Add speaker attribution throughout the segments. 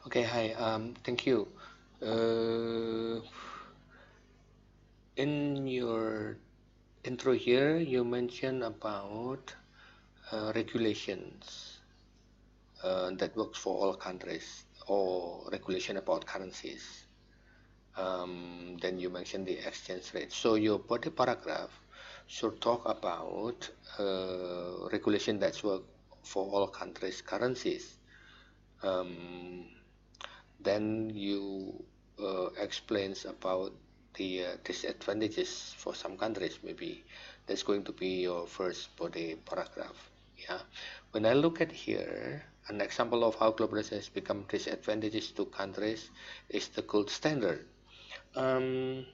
Speaker 1: Okay, hi. Thank you. Uh, in your intro here, you mentioned about regulations that works for all countries, or regulation about currencies. Then you mentioned the exchange rate. So your body paragraph should talk about regulation that's work for all countries' currencies. Um, Then you explains about the disadvantages for some countries. Maybe that's going to be your first body paragraph. Yeah. When I look at here, an example of how globalization has become disadvantages to countries is the gold standard. Um,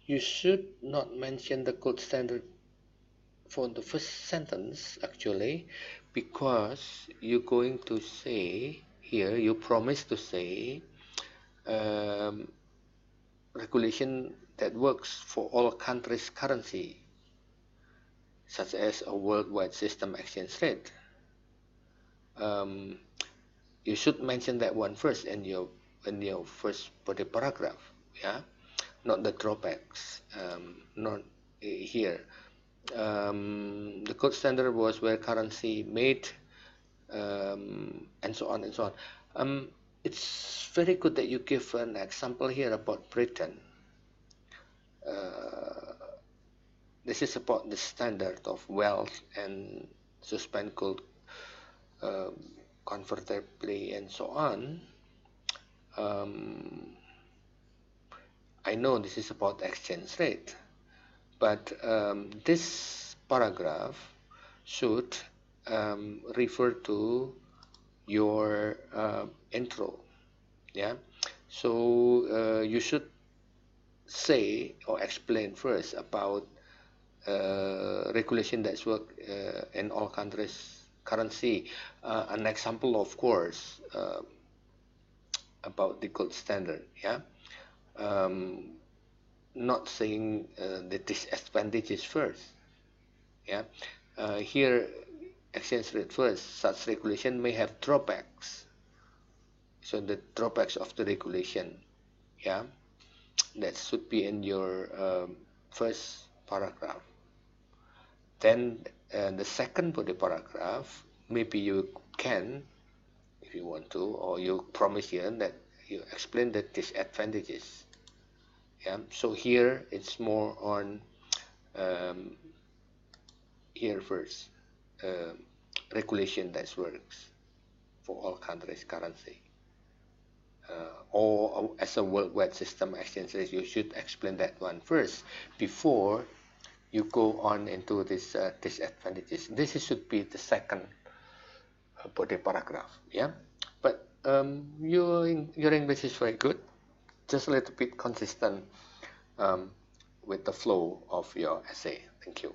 Speaker 1: you should not mention the gold standard for the first sentence actually, because you're going to say here, you promise to say um, regulation that works for all countries' currency, such as a worldwide system exchange rate. Um, you should mention that one first in your first body paragraph, yeah, not the drawbacks. Not here. The gold standard was where currency made, and so on and so on. It's very good that you give an example here about Britain. Uh, this is about the standard of wealth and suspend gold uh, convertibly and so on. Um, I know this is about exchange rate, but this paragraph should refer to your intro. Yeah, so you should say or explain first about regulation that's work in all countries currency. An example, of course, about the gold standard. Yeah, um, not saying the disadvantages first. Yeah, here exchange rate first. Such regulation may have drawbacks. So the drawbacks of the regulation. Yeah, that should be in your first paragraph. Then the second body paragraph, maybe you can, if you want to, or you promise here that you explain the disadvantages. Yeah. So here it's more on here first, uh, regulation that works for all countries' currency. Or as a worldwide system exchange rate, you should explain that one first before you go on into this disadvantages. This should be the second body paragraph. Yeah, but your English is very good, just a little bit consistent with the flow of your essay. Thank you.